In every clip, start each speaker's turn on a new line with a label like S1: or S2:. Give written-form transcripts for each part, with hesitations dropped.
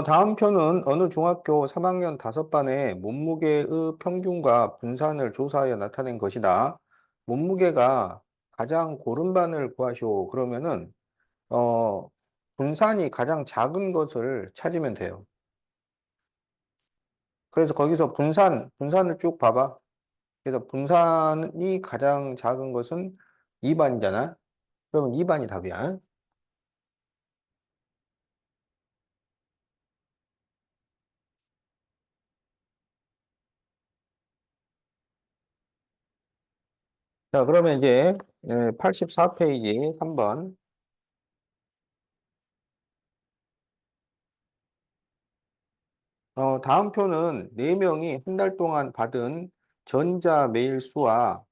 S1: 다음 표는 어느 중학교 3학년 5반의 몸무게의 평균과 분산을 조사하여 나타낸 것이다. 몸무게가 가장 고른 반을 구하시오. 그러면은, 어, 분산이 가장 작은 것을 찾으면 돼요. 그래서 거기서 분산을 쭉 봐봐. 그래서 분산이 가장 작은 것은 2반이잖아. 그러면 2반이 답이야. 자, 그러면 이제 84페이지 3번. 다음 표는 4명이 한 달 동안 받은 전자 메일 수와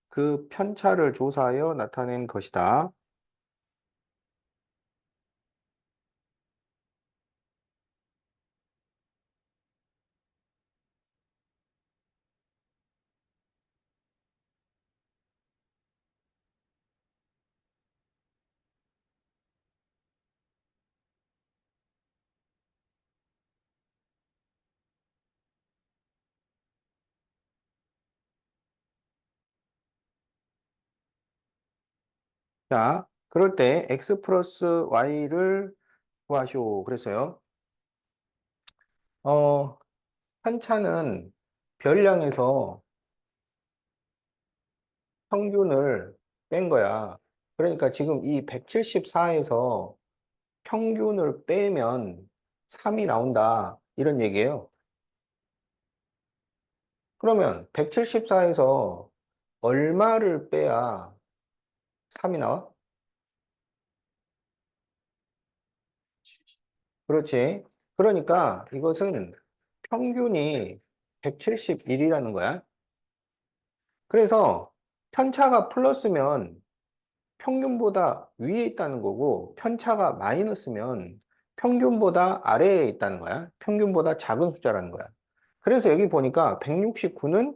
S1: 그 편차를 조사하여 나타낸 것이다. 자, 그럴 때 x 플러스 y를 구하시오. 그랬어요. 어, 편차는 별량에서 평균을 뺀 거야. 그러니까 지금 이 174에서 평균을 빼면 3이 나온다. 이런 얘기예요. 그러면 174에서 얼마를 빼야 3이 나와? 그렇지. 그러니까 이것은 평균이 171이라는 거야. 그래서 편차가 플러스면 평균보다 위에 있다는 거고, 편차가 마이너스면 평균보다 아래에 있다는 거야. 평균보다 작은 숫자라는 거야. 그래서 여기 보니까 169는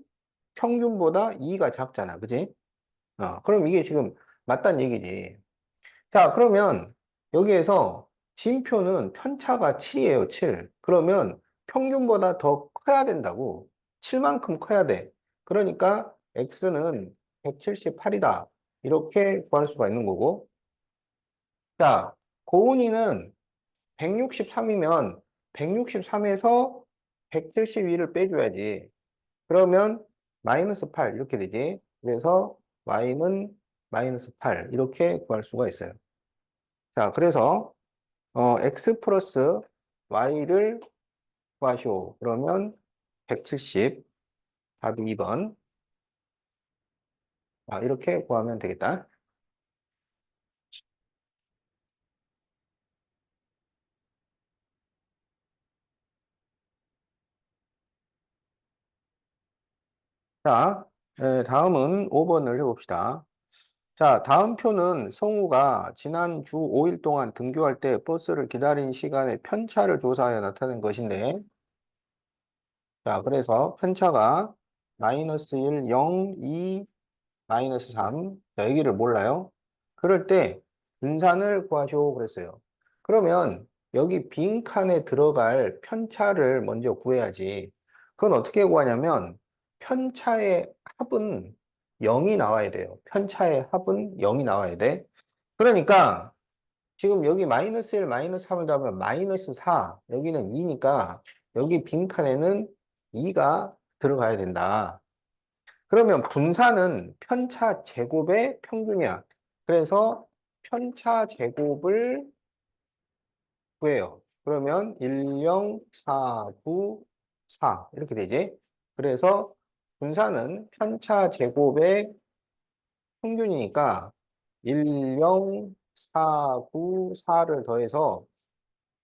S1: 평균보다 2가 작잖아. 그지? 그럼 이게 지금 맞다는 얘기지. 자, 그러면 여기에서 진표는 편차가 7이에요, 7. 그러면 평균보다 더 커야 된다고. 7만큼 커야 돼. 그러니까 x는 178이다. 이렇게 구할 수가 있는 거고. 자, 고은이는 163이면 163에서 172를 빼줘야지. 그러면 마이너스 8 이렇게 되지. 그래서 y는 마이너스 8 이렇게 구할 수가 있어요. 자, 그래서 x 플러스 y를 구하시오. 그러면 170, 답이 2번. 이렇게 구하면 되겠다. 자, 다음은 5번을 해봅시다. 자, 다음 표는 성우가 지난 주 5일 동안 등교할 때 버스를 기다린 시간의 편차를 조사하여 나타낸 것인데, 자, 그래서 편차가 마이너스 1, 0, 2, 마이너스 3. 자, 여기를 몰라요. 그럴 때 분산을 구하시오 그랬어요. 그러면 여기 빈칸에 들어갈 편차를 먼저 구해야지. 그건 어떻게 구하냐면 편차의 합은 0이 나와야 돼요. 편차의 합은 0이 나와야 돼. 그러니까 지금 여기 마이너스 1, 마이너스 3을 더하면 마이너스 4, 여기는 2니까 여기 빈칸에는 2가 들어가야 된다. 그러면 분산은 편차 제곱의 평균이야. 그래서 편차 제곱을 구해요. 그러면 1, 0, 4, 9, 4 이렇게 되지. 그래서 분산은 편차 제곱의 평균이니까 1, 0, 4, 9, 4를 더해서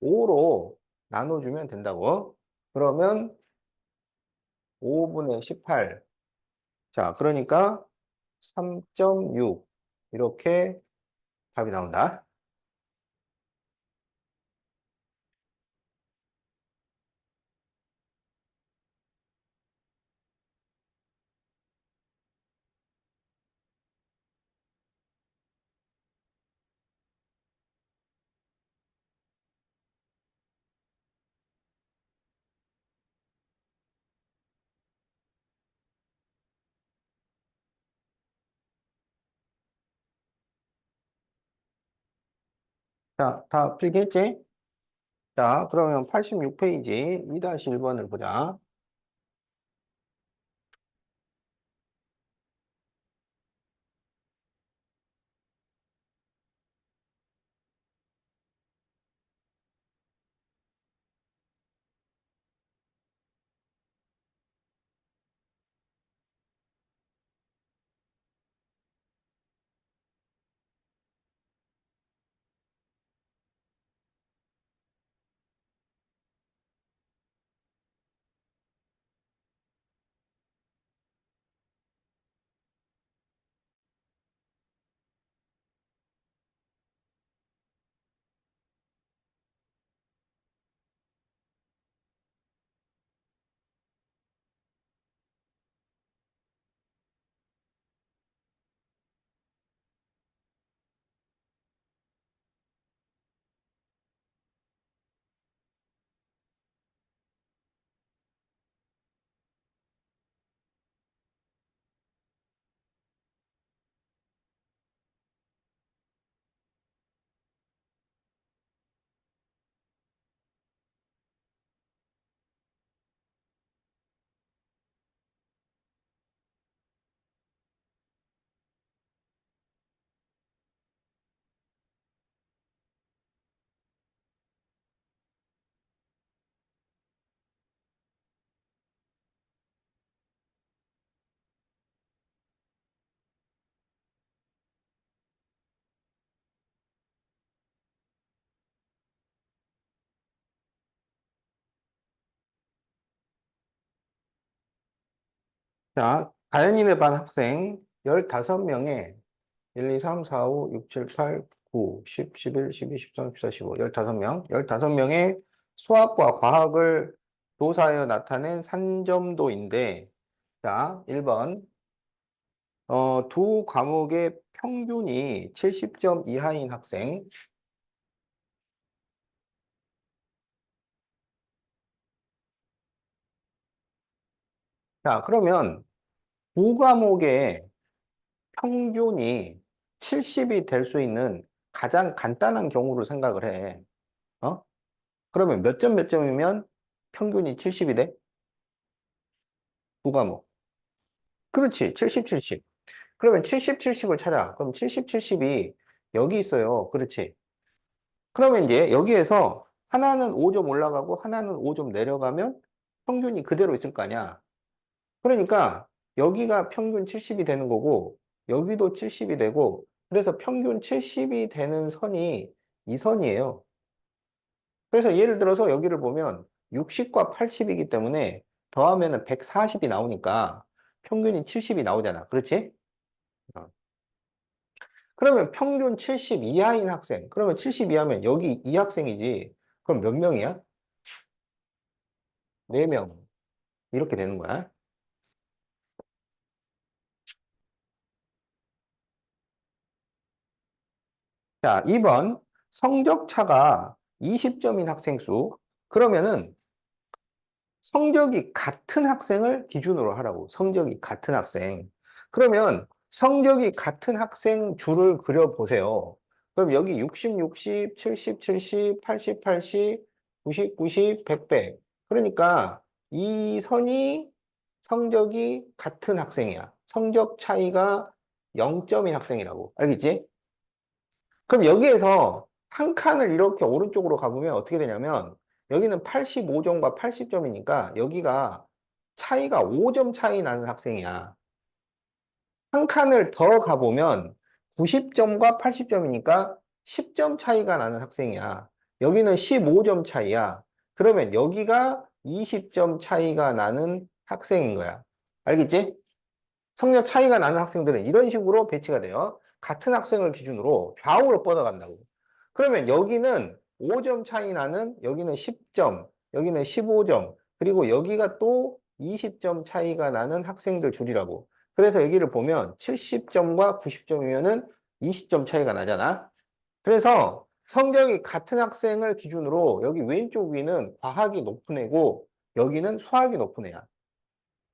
S1: 5로 나눠주면 된다고. 그러면 5분의 18. 자, 그러니까 3.6 이렇게 답이 나온다. 자, 다 필기했지? 자, 그러면 86페이지 2-1번을 보자. 자, 가연이네 반 학생 15명에 1, 2, 3, 4, 5, 6, 7, 8, 9, 10, 11, 12, 13, 14, 15, 15명. 15명의 수학과 과학을 조사하여 나타낸 산점도인데, 자, 1번. 두 과목의 평균이 70점 이하인 학생. 자, 그러면 두 과목의 평균이 70이 될 수 있는 가장 간단한 경우를 생각을 해. 어? 그러면 몇 점 몇 점이면 평균이 70이 돼? 두 과목. 그렇지. 70, 70. 그러면 70, 70을 찾아. 그럼 70, 70이 여기 있어요. 그렇지. 그러면 이제 여기에서 하나는 5점 올라가고 하나는 5점 내려가면 평균이 그대로 있을 거 아니야. 그러니까 여기가 평균 70이 되는 거고 여기도 70이 되고 그래서 평균 70이 되는 선이 이 선이에요. 그래서 예를 들어서 여기를 보면 60과 80이기 때문에 더하면은 140이 나오니까 평균이 70이 나오잖아. 그렇지? 어. 그러면 평균 70 이하인 학생. 그러면 70 이하면 여기 이 학생이지. 그럼 몇 명이야? 4명. 이렇게 되는 거야. 자, 2번. 성적 차가 20점인 학생 수. 그러면은 성적이 같은 학생을 기준으로 하라고. 성적이 같은 학생. 그러면 성적이 같은 학생 줄을 그려보세요. 그럼 여기 60, 60, 70, 70, 80, 80, 90, 90, 100, 100. 그러니까 이 선이 성적이 같은 학생이야. 성적 차이가 0점인 학생이라고. 알겠지? 그럼 여기에서 한 칸을 이렇게 오른쪽으로 가보면 어떻게 되냐면 여기는 85점과 80점이니까 여기가 차이가 5점 차이 나는 학생이야. 한 칸을 더 가보면 90점과 80점이니까 10점 차이가 나는 학생이야. 여기는 15점 차이야. 그러면 여기가 20점 차이가 나는 학생인 거야. 알겠지? 성적 차이가 나는 학생들은 이런 식으로 배치가 돼요. 같은 학생을 기준으로 좌우로 뻗어간다고. 그러면 여기는 5점 차이 나는, 여기는 10점, 여기는 15점, 그리고 여기가 또 20점 차이가 나는 학생들 줄이라고. 그래서 여기를 보면 70점과 90점이면은 20점 차이가 나잖아. 그래서 성적이 같은 학생을 기준으로 여기 왼쪽 위는 과학이 높은 애고 여기는 수학이 높은 애야.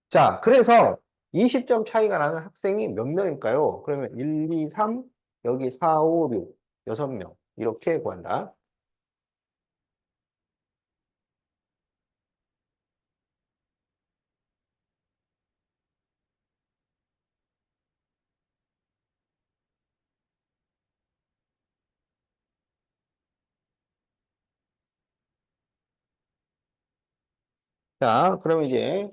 S1: 자, 그래서 20점 차이가 나는 학생이 몇 명일까요? 그러면 1, 2, 3, 여기 4, 5, 6, 6명. 이렇게 구한다. 자, 그럼 이제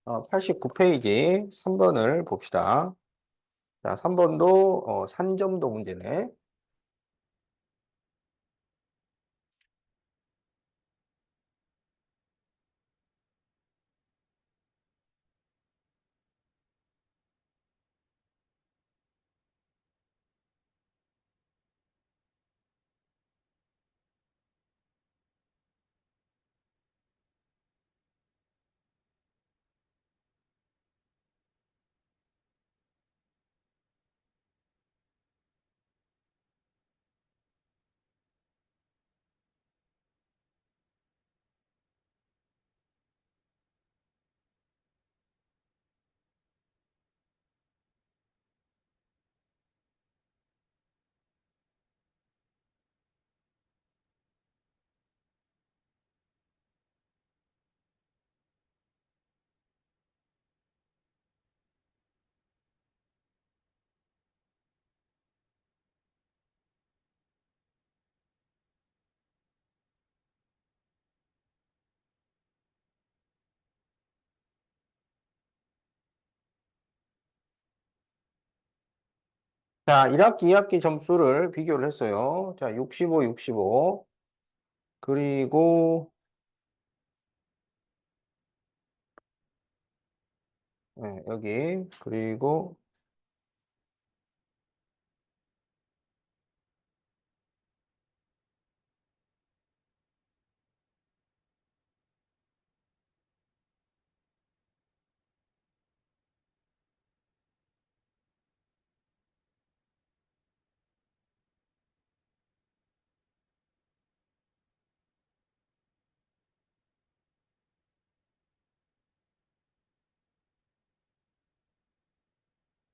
S1: 89페이지 3번을 봅시다. 자, 3번도 산점도 문제네. 자, 1학기, 2학기 점수를 비교를 했어요. 자, 65, 65. 그리고, 네, 여기. 그리고,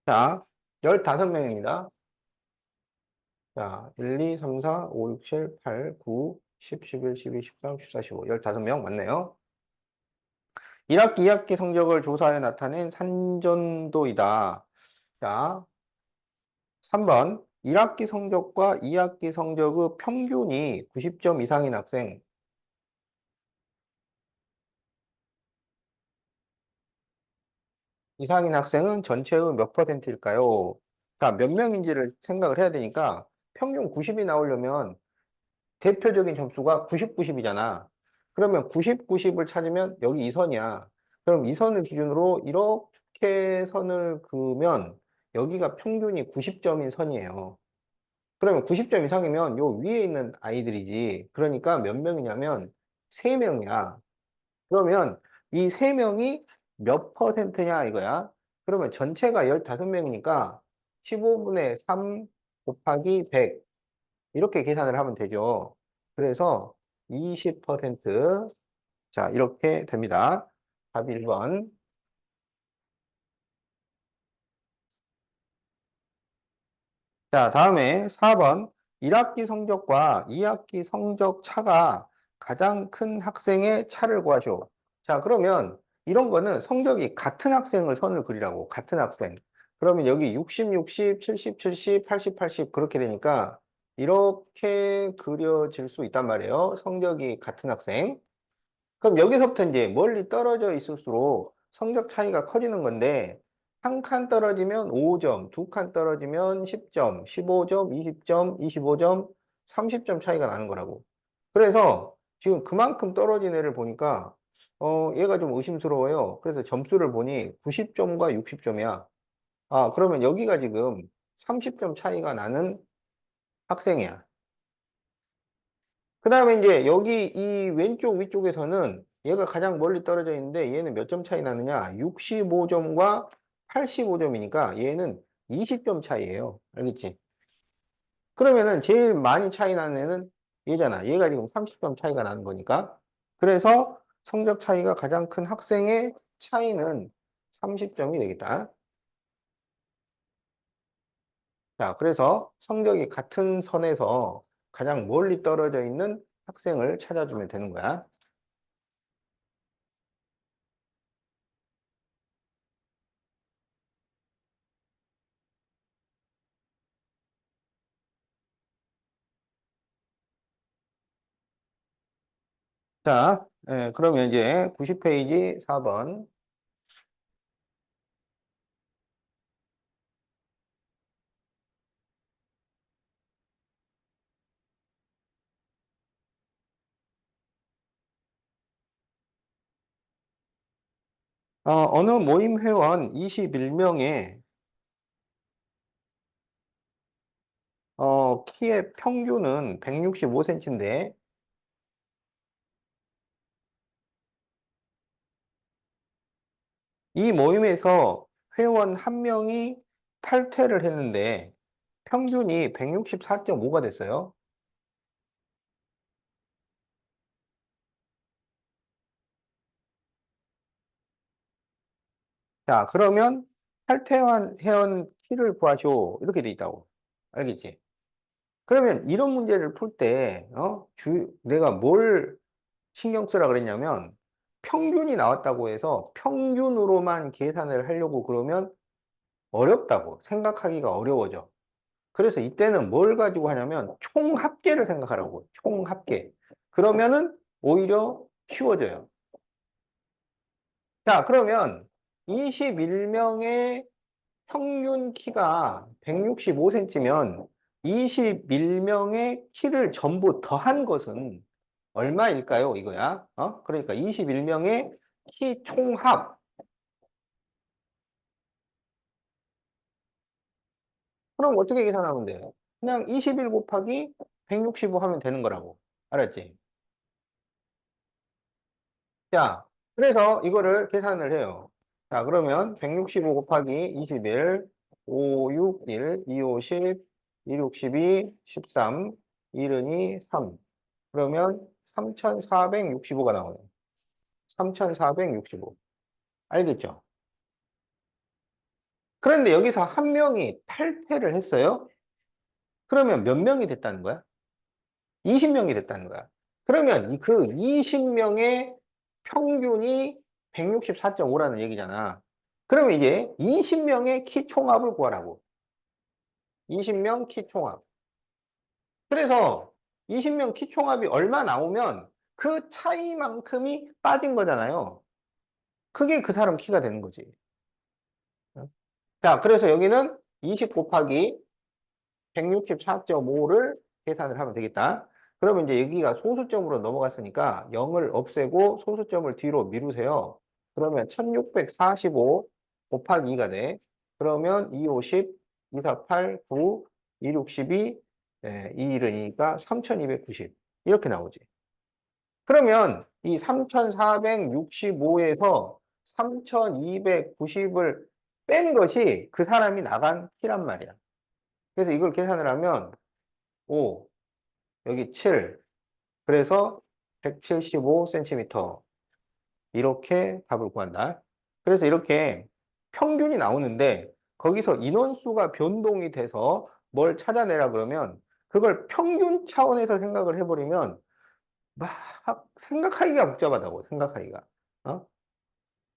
S1: 자, 15명입니다. 자, 1, 2, 3, 4, 5, 6, 7, 8, 9, 10, 11, 12, 13, 14, 15. 15명 맞네요. 1학기, 2학기 성적을 조사해 나타낸 산전도이다. 자, 3번. 1학기 성적과 2학기 성적의 평균이 90점 이상인 학생. 이상인 학생은 전체의 몇 퍼센트일까요? 자, 몇 명인지를 생각을 해야 되니까 평균 90이 나오려면 대표적인 점수가 90, 90이잖아. 그러면 90, 90을 찾으면 여기 이 선이야. 그럼 이 선을 기준으로 이렇게 선을 그으면 여기가 평균이 90점인 선이에요. 그러면 90점 이상이면 요 위에 있는 아이들이지. 그러니까 몇 명이냐면 3명이야. 그러면 이 3명이 몇 퍼센트냐 이거야. 그러면 전체가 15명이니까 15분의 3 곱하기 100 이렇게 계산을 하면 되죠. 그래서 20%. 자, 이렇게 됩니다. 답이 1번. 자, 다음에 4번. 1학기 성적과 2학기 성적 차가 가장 큰 학생의 차를 구하시오. 자, 그러면 이런 거는 성적이 같은 학생을 선을 그리라고. 같은 학생. 그러면 여기 60, 60, 70, 70, 80, 80 그렇게 되니까 이렇게 그려질 수 있단 말이에요. 성적이 같은 학생. 그럼 여기서부터 이제 멀리 떨어져 있을수록 성적 차이가 커지는 건데, 한 칸 떨어지면 5점, 두 칸 떨어지면 10점, 15점, 20점, 25점, 30점 차이가 나는 거라고. 그래서 지금 그만큼 떨어진 애를 보니까, 얘가 좀 의심스러워요. 그래서 점수를 보니 90점과 60점이야. 아, 그러면 여기가 지금 30점 차이가 나는 학생이야. 그 다음에 이제 여기 이 왼쪽 위쪽에서는 얘가 가장 멀리 떨어져 있는데 얘는 몇 점 차이 나느냐? 65점과 85점이니까 얘는 20점 차이예요. 알겠지? 그러면은 제일 많이 차이 나는 애는 얘잖아. 얘가 지금 30점 차이가 나는 거니까. 그래서 성적 차이가 가장 큰 학생의 차이는 30점이 되겠다. 자, 그래서 성적이 같은 선에서 가장 멀리 떨어져 있는 학생을 찾아주면 되는 거야. 자, 그러면 이제 90페이지 4번. 어느 모임 회원 21명의 키의 평균은 165cm인데 이 모임에서 회원 한 명이 탈퇴를 했는데 평균이 164.5가 됐어요. 자, 그러면 탈퇴한 회원 키를 구하시오. 이렇게 돼 있다고. 알겠지? 그러면 이런 문제를 풀 때, 내가 뭘 신경 쓰라 그랬냐면 평균이 나왔다고 해서 평균으로만 계산을 하려고 그러면 어렵다고. 생각하기가 어려워져. 그래서 이때는 뭘 가지고 하냐면 총합계를 생각하라고. 총합계. 그러면은 오히려 쉬워져요. 자, 그러면 21명의 평균 키가 165cm면 21명의 키를 전부 더한 것은 얼마일까요? 이거야. 그러니까 21명의 키 총합. 그럼 어떻게 계산하면 돼요? 그냥 21 곱하기 165 하면 되는 거라고. 알았지? 자, 그래서 이거를 계산을 해요. 자, 그러면 165 곱하기 21, 5, 6, 1, 2, 5, 10, 2, 6, 12, 13, 1은 3. 그러면 3,465가 나오네요. 3,465. 알겠죠? 그런데 여기서 한 명이 탈퇴를 했어요? 그러면 몇 명이 됐다는 거야? 20명이 됐다는 거야. 그러면 그 20명의 평균이 164.5라는 얘기잖아. 그러면 이제 20명의 키 총합을 구하라고. 20명 키 총합. 그래서 20명 키 총합이 얼마 나오면 그 차이만큼이 빠진 거잖아요. 그게 그 사람 키가 되는 거지. 자, 그래서 여기는 20 곱하기 164.5를 계산을 하면 되겠다. 그러면 이제 여기가 소수점으로 넘어갔으니까 0을 없애고 소수점을 뒤로 미루세요. 그러면 1645 곱하기 2가 돼. 그러면 250, 248, 9, 262, 212니까 3290. 이렇게 나오지. 그러면 이 3465에서 3290을 뺀 것이 그 사람이 나간 키란 말이야. 그래서 이걸 계산을 하면 5, 여기 7, 그래서 175cm. 이렇게 답을 구한다. 그래서 이렇게 평균이 나오는데 거기서 인원수가 변동이 돼서 뭘 찾아내라 그러면 그걸 평균 차원에서 생각을 해버리면 막 생각하기가 복잡하다고, 생각하기가. 어?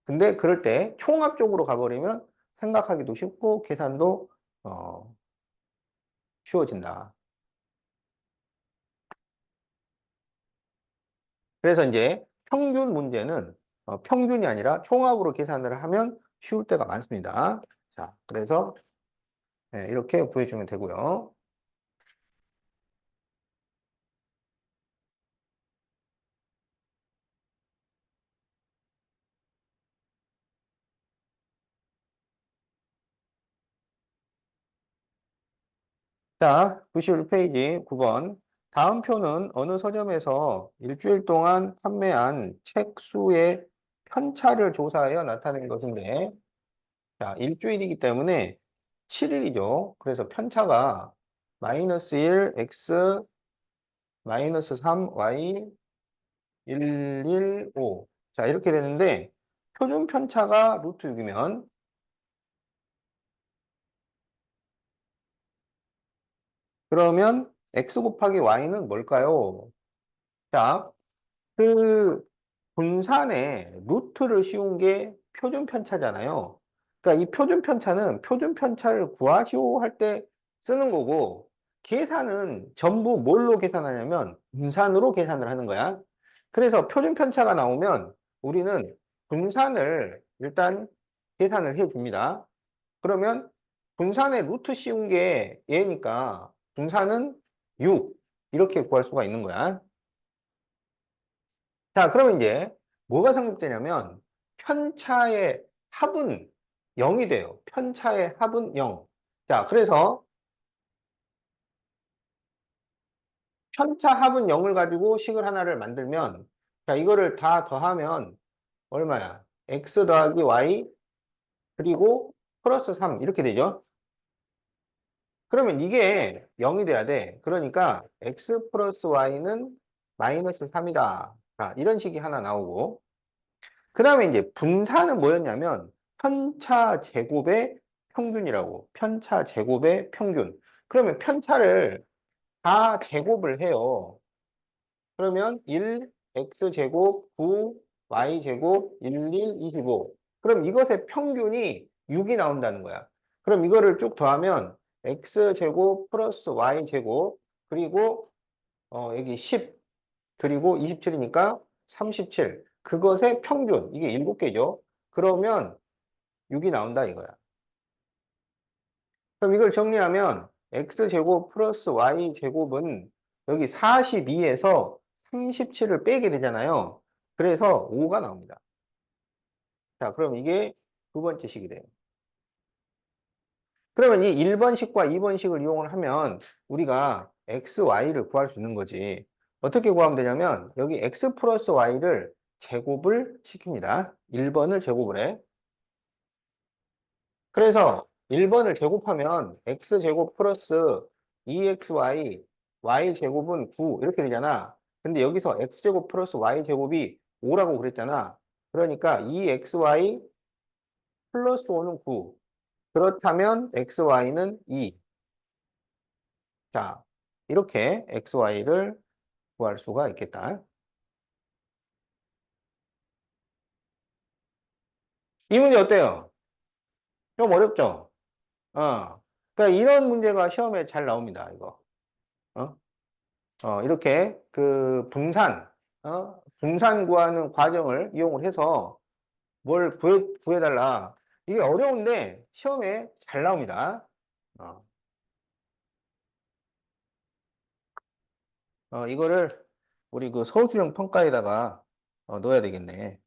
S1: 근데 그럴 때 총합적으로 가버리면 생각하기도 쉽고 계산도 어, 쉬워진다. 그래서 이제 평균 문제는 평균이 아니라 총합으로 계산을 하면 쉬울 때가 많습니다. 자, 그래서 이렇게 구해주면 되고요. 자, 91페이지 9번. 다음 표는 어느 서점에서 일주일 동안 판매한 책 수의 편차를 조사하여 나타낸 것인데, 자, 일주일이기 때문에 7일이죠. 그래서 편차가 마이너스 1, x, 마이너스 3, y, 115. 자, 이렇게 되는데, 표준 편차가 루트 6이면, 그러면 x 곱하기 y는 뭘까요? 자, 그 분산에 루트를 씌운 게 표준 편차잖아요. 그러니까 이 표준 편차는 표준 편차를 구하시오 할 때 쓰는 거고, 계산은 전부 뭘로 계산하냐면 분산으로 계산을 하는 거야. 그래서 표준 편차가 나오면 우리는 분산을 일단 계산을 해 줍니다. 그러면 분산에 루트 씌운 게 얘니까 분산은 6 이렇게 구할 수가 있는 거야. 자, 그러면 이제 뭐가 성립되냐면 편차의 합은 0이 돼요. 편차의 합은 0. 자, 그래서 편차 합은 0을 가지고 식을 하나를 만들면 자, 이거를 다 더하면 얼마야? x 더하기 y 그리고 플러스 3 이렇게 되죠. 그러면 이게 0이 돼야 돼. 그러니까 x 플러스 y는 마이너스 3이다. 자, 이런 식이 하나 나오고 그 다음에 이제 분산은 뭐였냐면 편차 제곱의 평균이라고. 편차 제곱의 평균. 그러면 편차를 다 제곱을 해요. 그러면 1, x제곱, 9, y제곱, 11, 25. 그럼 이것의 평균이 6이 나온다는 거야. 그럼 이거를 쭉 더하면 x제곱 플러스 y제곱 그리고 여기 10 그리고 27이니까 37. 그것의 평균, 이게 7개죠. 그러면 6이 나온다 이거야. 그럼 이걸 정리하면 x제곱 플러스 y제곱은 여기 42에서 37을 빼게 되잖아요. 그래서 5가 나옵니다. 자, 그럼 이게 두 번째 식이 돼요. 그러면 이 1번식과 2번식을 이용을 하면 우리가 x, y를 구할 수 있는 거지. 어떻게 구하면 되냐면 여기 x 플러스 y를 제곱을 시킵니다. 1번을 제곱을 해. 그래서 1번을 제곱하면 x제곱 플러스 2xy, y제곱은 9 이렇게 되잖아. 근데 여기서 x제곱 플러스 y제곱이 5라고 그랬잖아. 그러니까 2xy 플러스 5는 9. 그렇다면 xy는 2. 자, 이렇게 xy를 구할 수가 있겠다. 이 문제 어때요? 좀 어렵죠? 그러니까 이런 문제가 시험에 잘 나옵니다, 이거. 어? 이렇게 그 분산 구하는 과정을 이용을 해서 뭘 구해달라. 이게 어려운데 시험에 잘 나옵니다. 어, 이거를 우리 그 서술형 평가에다가 넣어야 되겠네.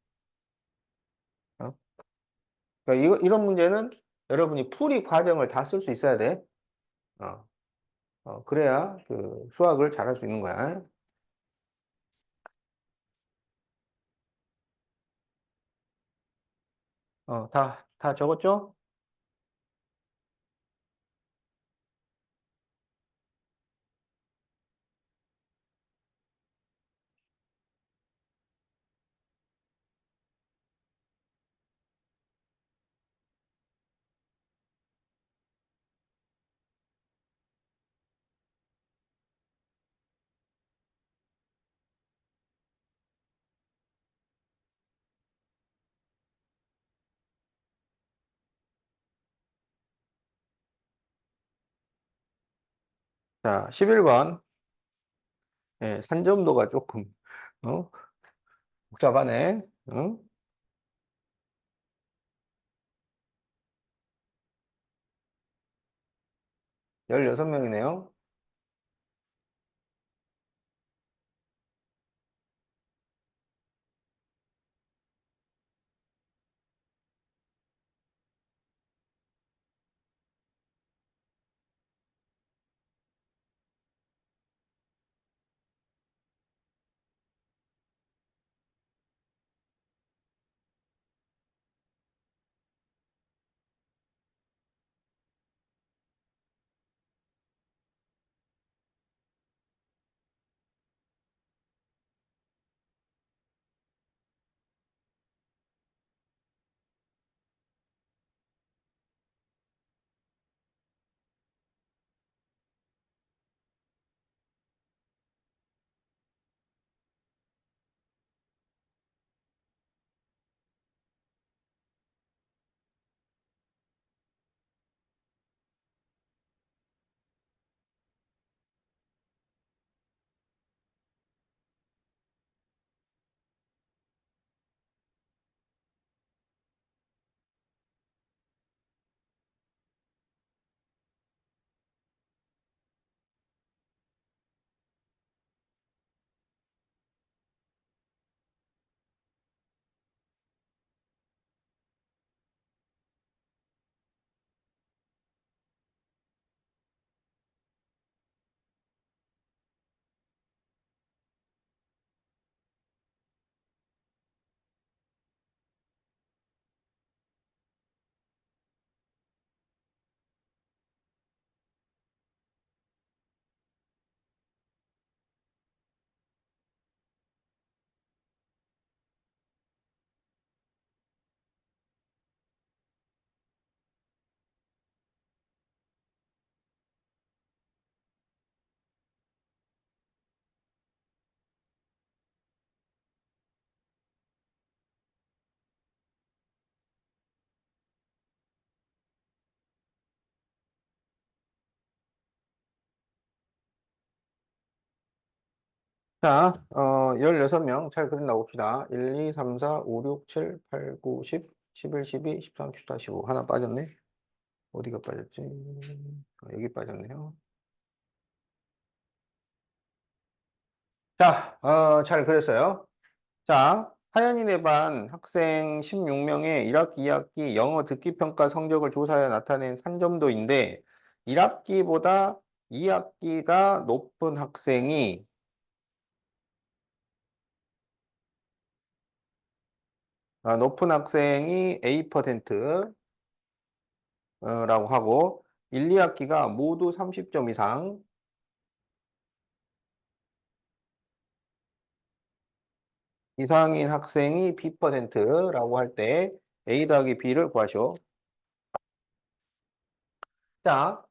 S1: 어? 그러니까 이런 문제는 여러분이 풀이 과정을 다 쓸 수 있어야 돼. 어, 그래야 그 수학을 잘할 수 있는 거야. 다 적었죠? 자, 11번. 예, 산점도가 조금, 어? 복잡하네. 응? 16명이네요. 자, 16명 잘 그린다 봅시다. 1, 2, 3, 4, 5, 6, 7, 8, 9, 10, 11, 12, 13, 14, 15. 하나 빠졌네. 어디가 빠졌지? 여기 빠졌네요. 자, 잘 그렸어요. 자, 하연이네 반 학생 16명의 1학기, 2학기 영어 듣기 평가 성적을 조사하여 나타낸 산점도인데 1학기보다 2학기가 높은 학생이 A%라고 하고 1, 2학기가 모두 30점 이상인 학생이 B%라고 할 때 A 더하기 B를 구하시오. 자,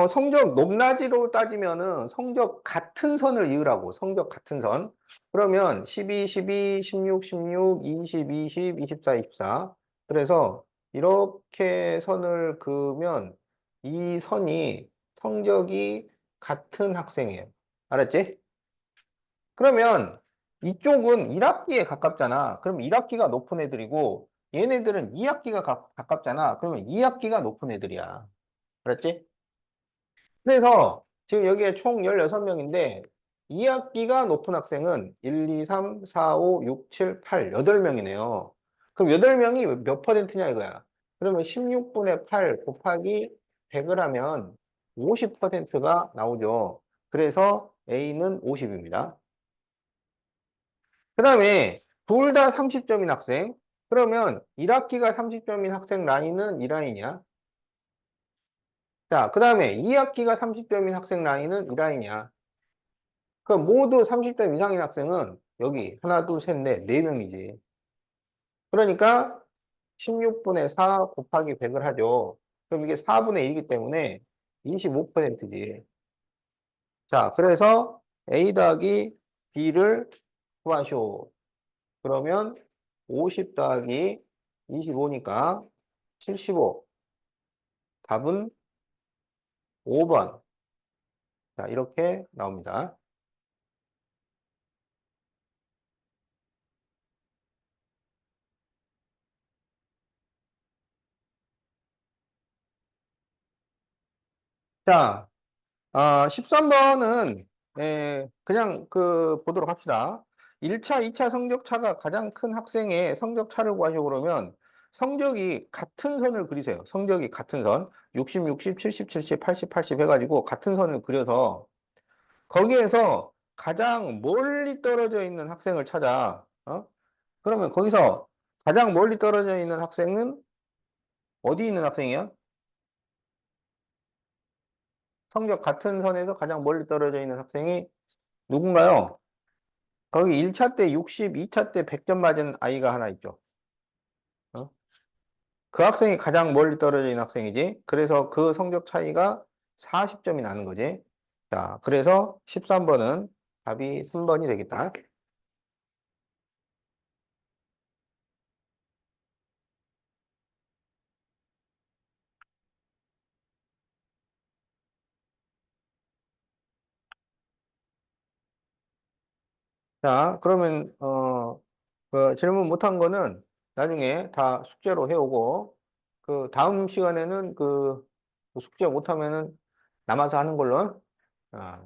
S1: 성적 높낮이로 따지면은 성적 같은 선을 이으라고, 성적 같은 선. 그러면 12, 12, 16, 16, 20, 20, 24, 24. 그래서 이렇게 선을 그으면 이 선이 성적이 같은 학생이에요. 알았지? 그러면 이쪽은 1학기에 가깝잖아. 그럼 1학기가 높은 애들이고 얘네들은 2학기가 가깝잖아. 그러면 2학기가 높은 애들이야. 알았지? 그래서 지금 여기에 총 16명인데 2학기가 높은 학생은 1, 2, 3, 4, 5, 6, 7, 8, 8명이네요. 그럼 8명이 몇 퍼센트냐 이거야. 그러면 16분의 8 곱하기 100을 하면 50%가 나오죠. 그래서 A는 50입니다. 그 다음에 둘 다 30점인 학생. 그러면 1학기가 30점인 학생 라인은 이 라인이야. 자, 그 다음에 2학기가 30점인 학생 라인은 이 라인이야. 그 모두 30점 이상인 학생은 여기 하나, 둘, 셋, 넷, 4명이지. 그러니까 16분의 4 곱하기 100을 하죠. 그럼 이게 4분의 1이기 때문에 25%지. 자, 그래서 A 더하기 B를 구하시오. 그러면 50 더하기 25니까 75. 답은 5번. 자, 이렇게 나옵니다. 자, 13번은 그냥 보도록 합시다. 1차, 2차 성적 차가 가장 큰 학생의 성적 차를 구하시고 그러면 성적이 같은 선을 그리세요. 성적이 같은 선. 60, 60, 70, 70, 80, 80 해가지고 같은 선을 그려서 거기에서 가장 멀리 떨어져 있는 학생을 찾아. 그러면 거기서 가장 멀리 떨어져 있는 학생은 어디 있는 학생이야? 성적 같은 선에서 가장 멀리 떨어져 있는 학생이 누군가요? 거기 1차 때 60, 2차 때 100점 맞은 아이가 하나 있죠. 어? 그 학생이 가장 멀리 떨어져 있는 학생이지. 그래서 그 성적 차이가 40점이 나는 거지. 자, 그래서 13번은 답이 3번이 되겠다. 자, 그러면, 그 질문 못한 거는 나중에 다 숙제로 해오고, 그 다음 시간에는 그 숙제 못하면은 남아서 하는 걸로. 아,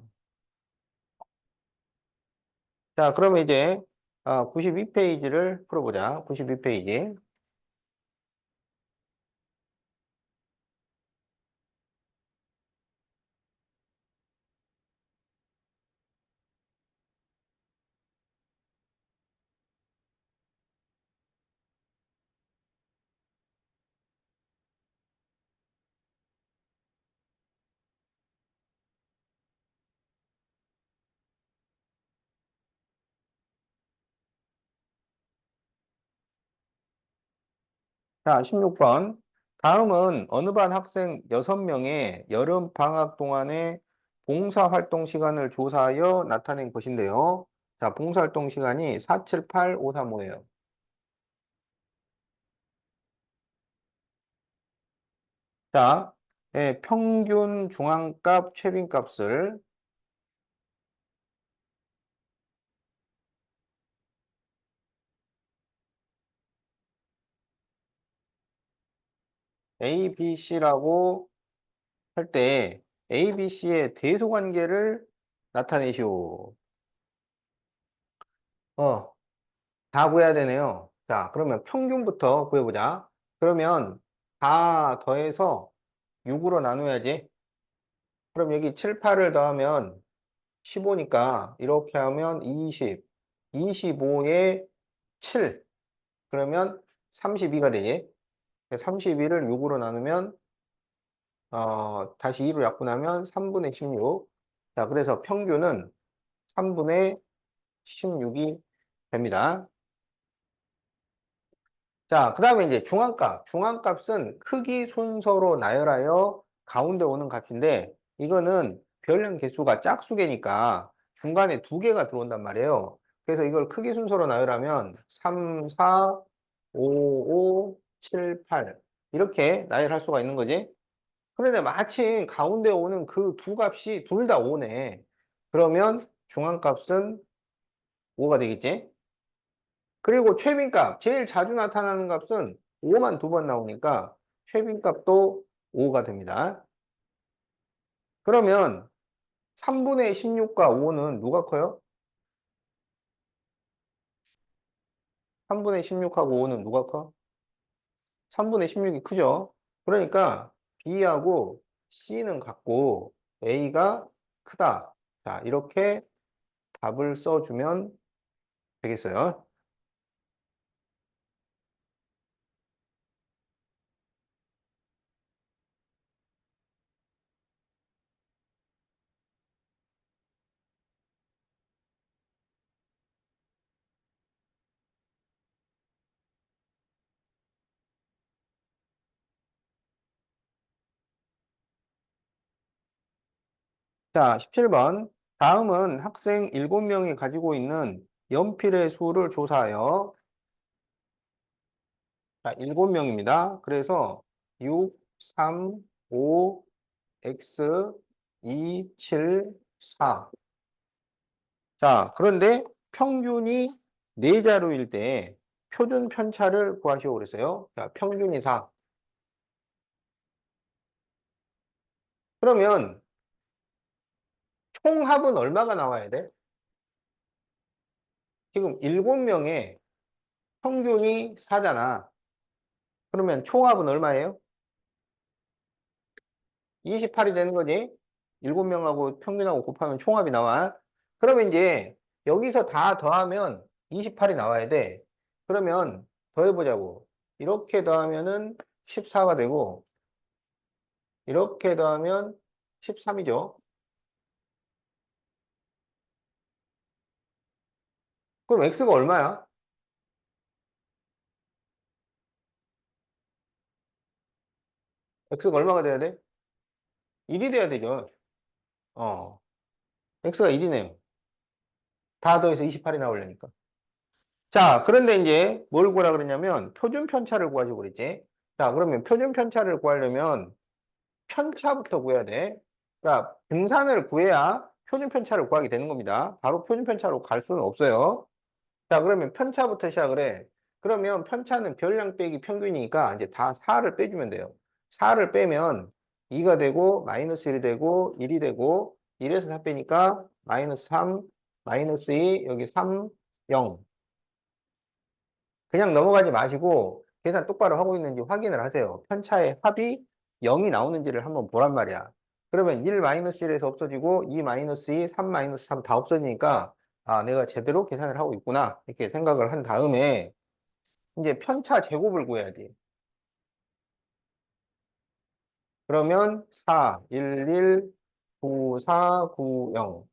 S1: 자, 그러면 이제 92페이지를 풀어보자. 92페이지. 자, 16번. 다음은 어느 반 학생 6명의 여름 방학 동안의 봉사활동 시간을 조사하여 나타낸 것인데요. 자, 봉사활동 시간이 478535예요. 자, 평균 중앙값, 최빈값을 A, B, C라고 할 때 A, B, C의 대소관계를 나타내시오. 어, 다 구해야 되네요. 자, 그러면 평균부터 구해보자. 그러면 다 더해서 6으로 나눠야지. 그럼 여기 7, 8을 더하면 15니까 이렇게 하면 20, 25에 7. 그러면 32가 되지. 32를 6으로 나누면 다시 2로 약분하면 3분의 16. 자, 그래서 평균은 3분의 16이 됩니다. 자, 그 다음에 이제 중앙값. 중앙값은 크기 순서로 나열하여 가운데 오는 값인데, 이거는 별량 개수가 짝수개니까 중간에 두 개가 들어온단 말이에요. 그래서 이걸 크기 순서로 나열하면 3, 4, 5, 5, 7, 8. 이렇게 나열할 수가 있는 거지. 그런데 마침 가운데 오는 그 두 값이 둘 다 5네. 그러면 중앙값은 5가 되겠지. 그리고 최빈값, 제일 자주 나타나는 값은 5만 두 번 나오니까 최빈값도 5가 됩니다. 그러면 3분의 16과 5는 누가 커요? 3분의 16하고 5는 누가 커? 3분의 16이 크죠? 그러니까 B하고 C는 같고 A가 크다. 자, 이렇게 답을 써주면 되겠어요. 자, 17번. 다음은 학생 7명이 가지고 있는 연필의 수를 조사하여, 자, 7명입니다. 그래서 6, 3, 5, X, 2, 7, 4. 자, 그런데 평균이 4자루일 때 표준 편차를 구하시오 그랬어요. 자, 평균이 4. 그러면 총합은 얼마가 나와야 돼? 지금 7명의 평균이 4잖아. 그러면 총합은 얼마예요? 28이 되는 거지. 7명하고 평균하고 곱하면 총합이 나와. 그러면 이제 여기서 다 더하면 28이 나와야 돼. 그러면 더해보자고. 이렇게 더하면은 14가 되고, 이렇게 더하면 13이죠. 그럼 x가 얼마야? x가 얼마가 돼야 돼? 1이 돼야 되죠. 어. x가 1이네요. 다 더해서 28이 나오려니까. 자, 그런데 이제 뭘 구하라 그랬냐면 표준 편차를 구하자고 그랬지. 자, 그러면 표준 편차를 구하려면 편차부터 구해야 돼. 그러니까 등산을 구해야 표준 편차를 구하게 되는 겁니다. 바로 표준 편차로 갈 수는 없어요. 자, 그러면 편차부터 시작을 해. 그러면 편차는 별량 빼기 평균이니까 이제 다 4를 빼주면 돼요. 4를 빼면 2가 되고 마이너스 1이 되고 1이 되고 1에서 4 빼니까 마이너스 3, 마이너스 2, 여기 3, 0. 그냥 넘어가지 마시고 계산 똑바로 하고 있는지 확인을 하세요. 편차의 합이 0이 나오는지를 한번 보란 말이야. 그러면 1 마이너스 1에서 없어지고 2 마이너스 2, 3 마이너스 3 다 없어지니까 아, 내가 제대로 계산을 하고 있구나. 이렇게 생각을 한 다음에 이제 편차 제곱을 구해야 돼. 그러면 4, 1, 1, 9, 4, 9, 0.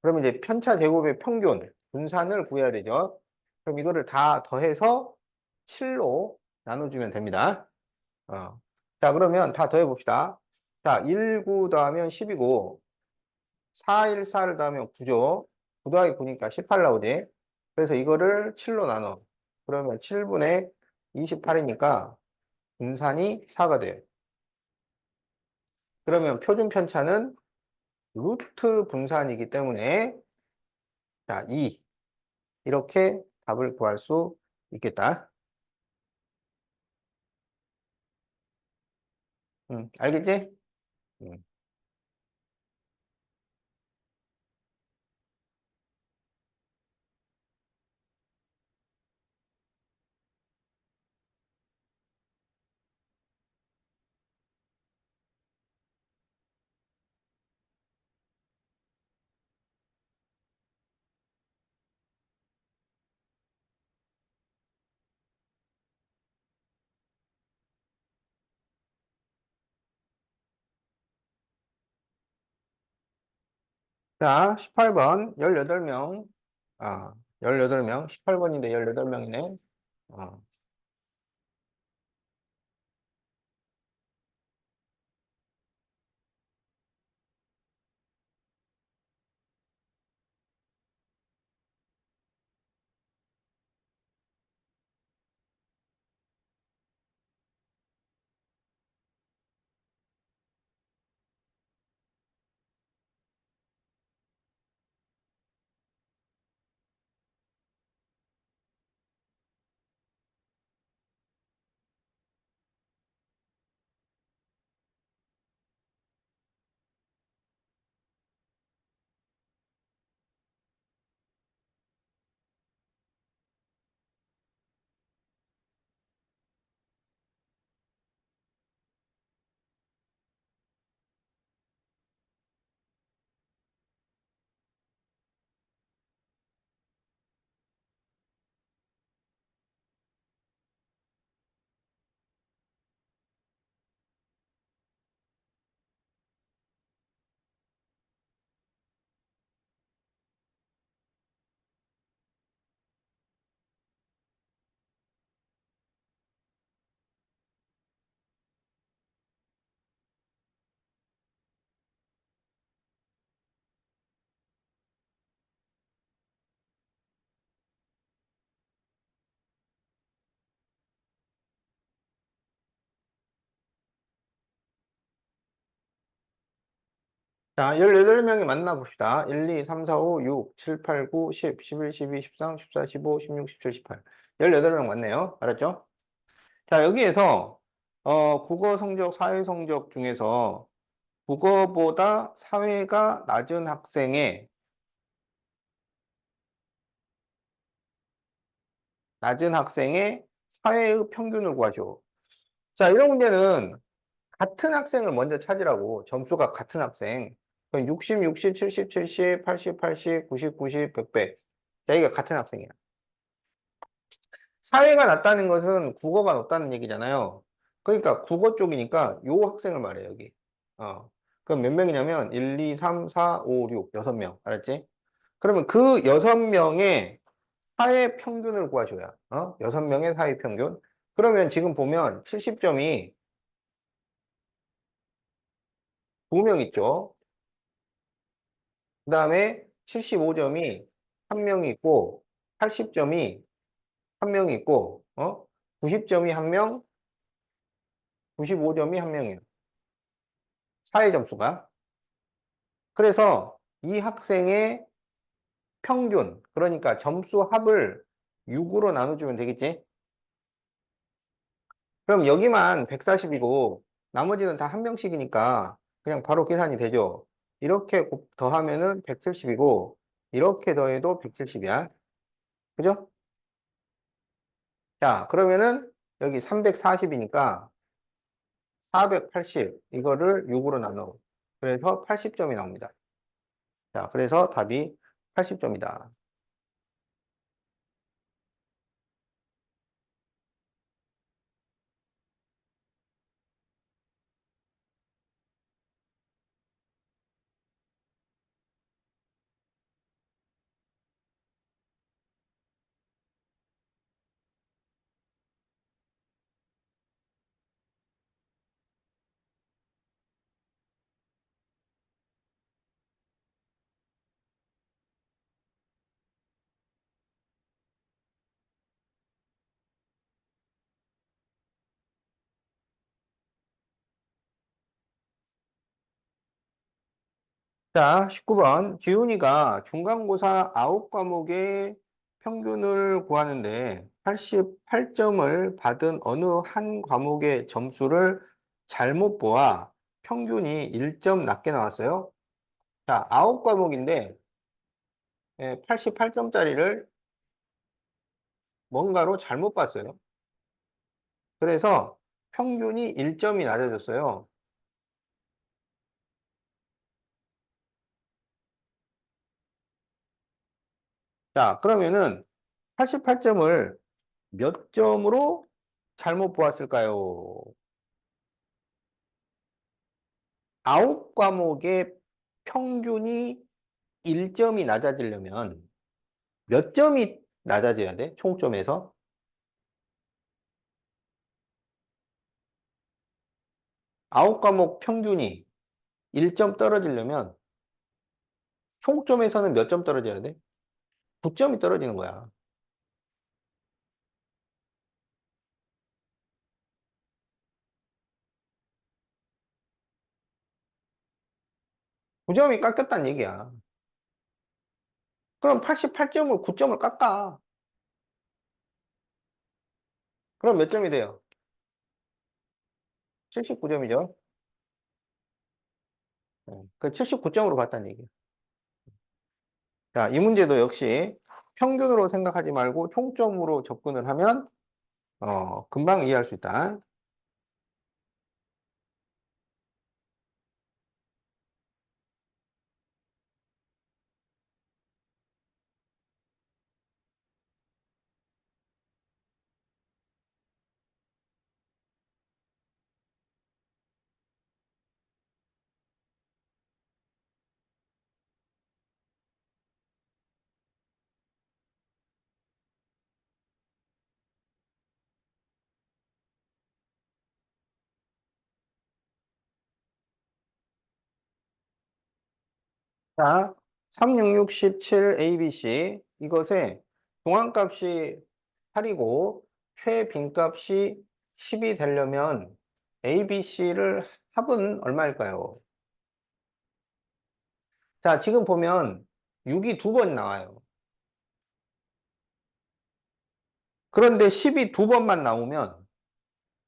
S1: 그러면 이제 편차 제곱의 평균, 분산을 구해야 되죠. 그럼 이거를 다 더해서 7로 나눠주면 됩니다. 어. 자, 그러면 다 더해봅시다. 자, 1, 9 더하면 10이고, 4, 1, 4를 더하면 9죠. 9 더하기 9니까 18 나오지. 그래서 이거를 7로 나눠. 그러면 7분의 28이니까 분산이 4가 돼요. 그러면 표준 편차는 루트 분산이기 때문에, 자, 2. 이렇게 답을 구할 수 있겠다. 알겠지? 음. 자, 18번, 18명. 아, 18명. 18번인데 18명이네. 어. 자, 18명이 만나봅시다. 1, 2, 3, 4, 5, 6, 7, 8, 9, 10, 11, 12, 13, 14, 15, 16, 17, 18. 18명 맞네요. 알았죠? 자, 여기에서, 국어 성적, 사회 성적 중에서 국어보다 사회가 낮은 학생의 사회의 평균을 구하시오. 자, 이런 문제는 같은 학생을 먼저 찾으라고. 점수가 같은 학생. 그럼 60, 60, 70, 70, 80, 80, 90, 90, 100, 100. 여기가 같은 학생이야. 사회가 낮다는 것은 국어가 높다는 얘기잖아요. 그러니까 국어 쪽이니까 요 학생을 말해, 여기. 그럼 몇 명이냐면 1, 2, 3, 4, 5, 6, 6명. 알았지? 그러면 그 6명의 사회 평균을 구하셔야. 6명의 사회 평균. 그러면 지금 보면 70점이 2명 있죠. 그 다음에 75점이 한 명이 있고, 80점이 한 명이 있고, 90점이 한 명, 95점이 한 명이에요. 사회 점수가. 그래서 이 학생의 평균, 그러니까 점수 합을 6으로 나눠주면 되겠지? 그럼 여기만 140이고, 나머지는 다 한 명씩이니까 그냥 바로 계산이 되죠. 이렇게 더하면은 170이고, 이렇게 더해도 170이야. 그죠? 자, 그러면은 여기 340이니까 480, 이거를 6으로 나눠. 그래서 80점이 나옵니다. 자, 그래서 답이 80점이다. 자, 19번. 지훈이가 중간고사 9과목의 평균을 구하는데 88점을 받은 어느 한 과목의 점수를 잘못 보아 평균이 1점 낮게 나왔어요. 자, 9과목인데 88점짜리를 뭔가로 잘못 봤어요. 그래서 평균이 1점이 낮아졌어요. 자, 그러면은 88점을 몇 점으로 잘못 보았을까요? 9과목의 평균이 1점이 낮아지려면 몇 점이 낮아져야 돼? 총점에서? 9과목 평균이 1점 떨어지려면 총점에서는 몇 점 떨어져야 돼? 9점이 떨어지는 거야. 9점이 깎였다는 얘기야. 그럼 88점을 9점을 깎아. 그럼 몇 점이 돼요? 79점이죠. 그 79점으로 봤다는 얘기야. 자, 이 문제도 역시 평균으로 생각하지 말고 총점으로 접근을 하면 금방 이해할 수 있다. 자, 366, 17, ABC. 이것에 중앙값이 8이고 최빈값이 10이 되려면 ABC를 합은 얼마일까요? 자, 지금 보면 6이 두 번 나와요. 그런데 10이 두 번만 나오면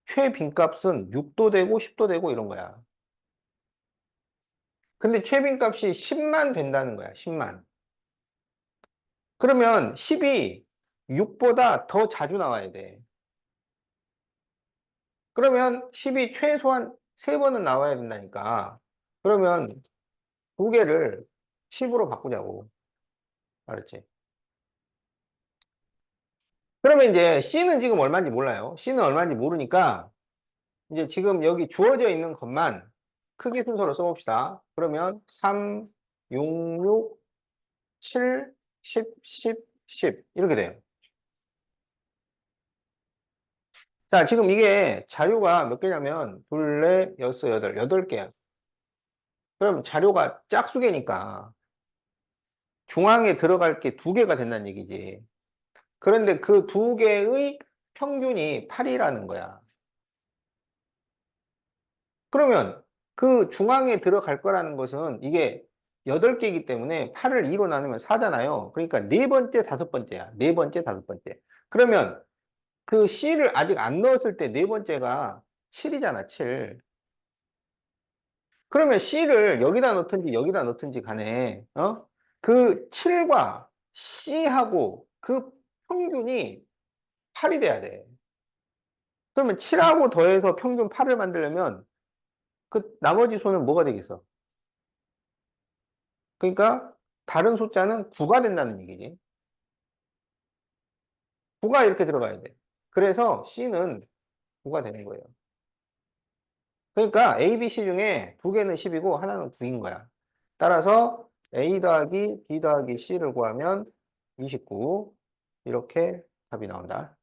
S1: 최빈값은 6도 되고 10도 되고 이런 거야. 근데 최빈값이 10만 된다는 거야. 10만. 그러면 10이 6보다 더 자주 나와야 돼. 그러면 10이 최소한 3번은 나와야 된다니까. 그러면 두 개를 10으로 바꾸자고. 알았지? 그러면 이제 C는 지금 얼마인지 몰라요. C는 얼마인지 모르니까 이제 지금 여기 주어져 있는 것만 크기 순서로 써봅시다. 그러면 3, 6, 6, 7, 10, 10, 10 이렇게 돼요. 자, 지금 이게 자료가 몇 개냐면 둘, 넷, 여섯, 여덟, 8개야. 그럼 자료가 짝수개니까 중앙에 들어갈 게 두 개가 된다는 얘기지. 그런데 그 두 개의 평균이 8이라는 거야. 그러면 그 중앙에 들어갈 거라는 것은 이게 8개이기 때문에 8을 2로 나누면 4잖아요. 그러니까 네 번째, 다섯 번째야. 네 번째, 다섯 번째. 그러면 그 C를 아직 안 넣었을 때 네 번째가 7이잖아, 7. 그러면 C를 여기다 넣든지 여기다 넣든지 간에, 그 7과 C하고 그 평균이 8이 돼야 돼. 그러면 7하고 더해서 평균 8을 만들려면 그 나머지 수는 뭐가 되겠어? 그러니까 다른 숫자는 9가 된다는 얘기지. 9가 이렇게 들어가야 돼. 그래서 C는 9가 되는 거예요. 그러니까 A, B, C 중에 두 개는 10이고 하나는 9인 거야. 따라서 A 더하기 B 더하기 C를 구하면 29. 이렇게 답이 나온다.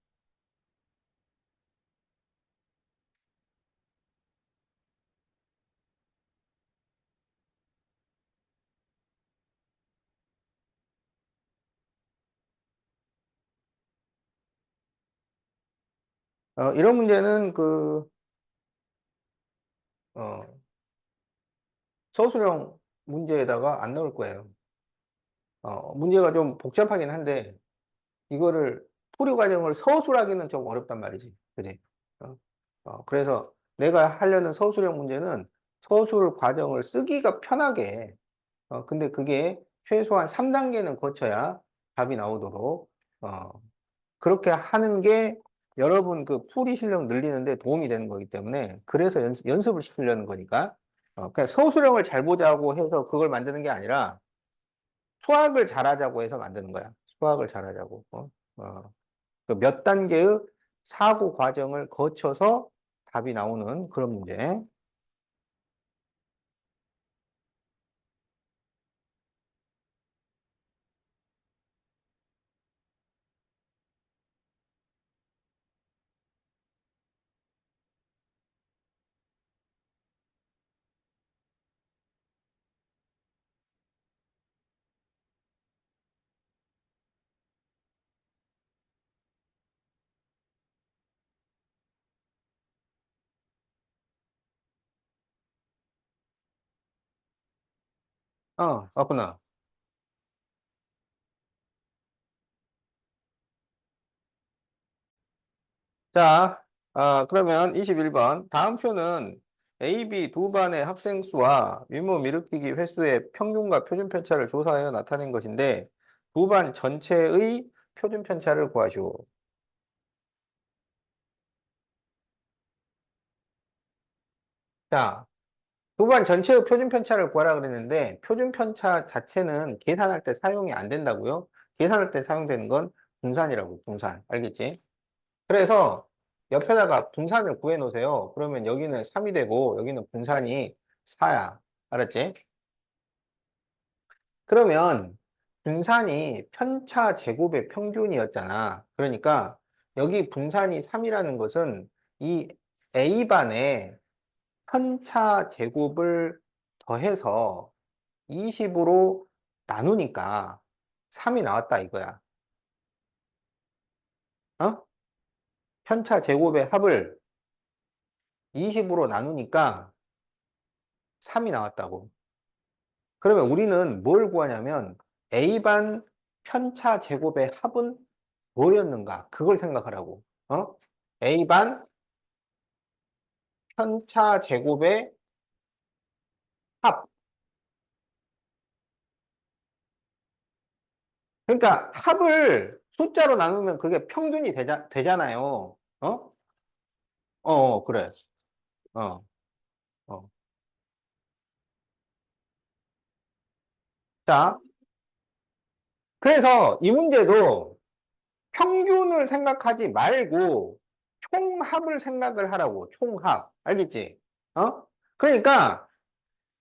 S1: 이런 문제는 어, 서술형 문제에다가 안 넣을 거예요. 문제가 좀 복잡하긴 한데, 이거를 풀이 과정을 서술하기는 좀 어렵단 말이지. 그지? 그래서 내가 하려는 서술형 문제는 서술 과정을 쓰기가 편하게 근데 그게 최소한 3단계는 거쳐야 답이 나오도록 그렇게 하는 게 여러분 그 풀이 실력 늘리는데 도움이 되는 거기 때문에 그래서 연습을 시키려는 거니까 그냥 서술형을 잘 보자고 해서 그걸 만드는 게 아니라 수학을 잘하자고 해서 만드는 거야. 수학을 잘하자고. 그 몇 단계의 사고 과정을 거쳐서 답이 나오는 그런 문제. 맞구나. 자, 그러면 21번. 다음 표는 A, B 두 반의 학생 수와 윗몸 일으키기 횟수의 평균과 표준 편차를 조사하여 나타낸 것인데 두 반 전체의 표준 편차를 구하시오. 자, 두 반 전체의 표준 편차를 구하라 그랬는데 표준 편차 자체는 계산할 때 사용이 안 된다고요? 계산할 때 사용되는 건 분산이라고, 분산. 알겠지? 그래서 옆에다가 분산을 구해 놓으세요. 그러면 여기는 3이 되고 여기는 분산이 4야. 알았지? 그러면 분산이 편차 제곱의 평균이었잖아. 그러니까 여기 분산이 3이라는 것은 이 A반에 편차 제곱을 더해서 20으로 나누니까 3이 나왔다 이거야. 어? 편차 제곱의 합을 20으로 나누니까 3이 나왔다고. 그러면 우리는 뭘 구하냐면 A반 편차 제곱의 합은 뭐였는가? 그걸 생각하라고. A반 편차 제곱의 합. 그러니까 합을 숫자로 나누면 그게 평균이 되잖아요. 그래. 어, 어. 자, 그래서 이 문제도 평균을 생각하지 말고 총합을 생각을 하라고. 총합. 알겠지? 그러니까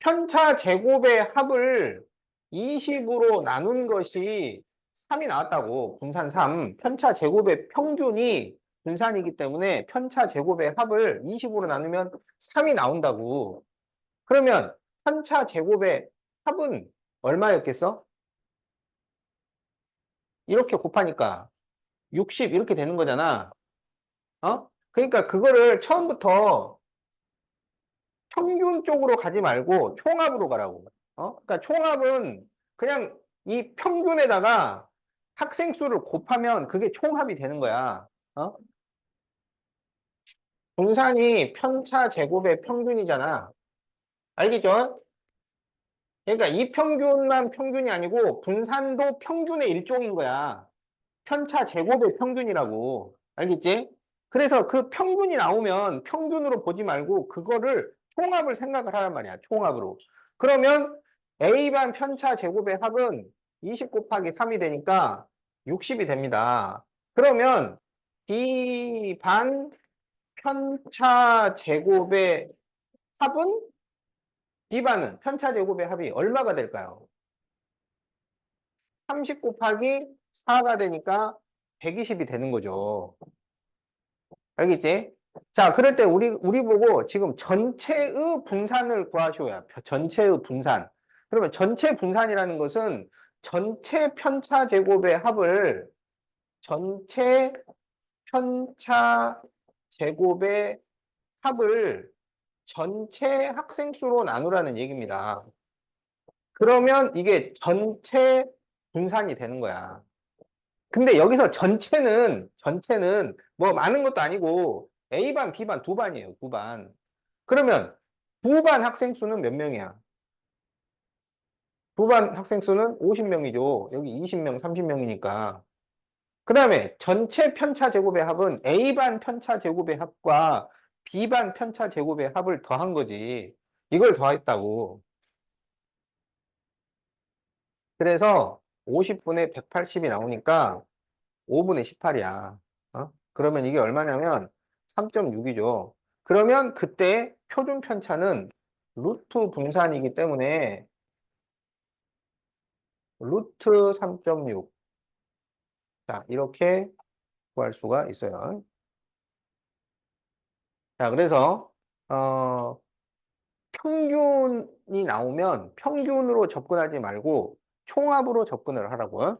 S1: 편차 제곱의 합을 20으로 나눈 것이 3이 나왔다고. 분산 3. 편차 제곱의 평균이 분산이기 때문에 편차 제곱의 합을 20으로 나누면 3이 나온다고. 그러면 편차 제곱의 합은 얼마였겠어? 이렇게 곱하니까 60 이렇게 되는 거잖아. 그러니까 그거를 처음부터 평균 쪽으로 가지 말고 총합으로 가라고. 그러니까 총합은 그냥 이 평균에다가 학생 수를 곱하면 그게 총합이 되는 거야. 어? 분산이 편차 제곱의 평균이잖아. 알겠죠? 그러니까 이 평균만 평균이 아니고 분산도 평균의 일종인 거야. 편차 제곱의 평균이라고. 알겠지? 그래서 그 평균이 나오면 평균으로 보지 말고 그거를 총합을 생각을 하란 말이야. 총합으로. 그러면 A반 편차 제곱의 합은 20 곱하기 3이 되니까 60이 됩니다. 그러면 B반 편차 제곱의 합은 B반은 편차 제곱의 합이 얼마가 될까요? 30 곱하기 4가 되니까 120이 되는 거죠. 알겠지? 자, 그럴 때 우리 보고 지금 전체의 분산을 구하시오야. 전체의 분산. 그러면 전체 분산이라는 것은 전체 편차 제곱의 합을 전체 편차 제곱의 합을 전체 학생 수로 나누라는 얘기입니다. 그러면 이게 전체 분산이 되는 거야. 근데 여기서 전체는 뭐 많은 것도 아니고 A반, B반 두 반이에요. 두 반. 그러면 부반 학생 수는 몇 명이야? 부반 학생 수는 50명이죠. 여기 20명, 30명이니까. 그 다음에 전체 편차 제곱의 합은 A반 편차 제곱의 합과 B반 편차 제곱의 합을 더한 거지. 이걸 더했다고. 그래서 50분의 180이 나오니까 5분의 18이야. 그러면 이게 얼마냐면 3.6이죠. 그러면 그때 표준 편차는 루트 분산이기 때문에 루트 3.6. 자, 이렇게 구할 수가 있어요. 자, 그래서 어, 평균이 나오면 평균으로 접근하지 말고 총합으로 접근을 하라고요.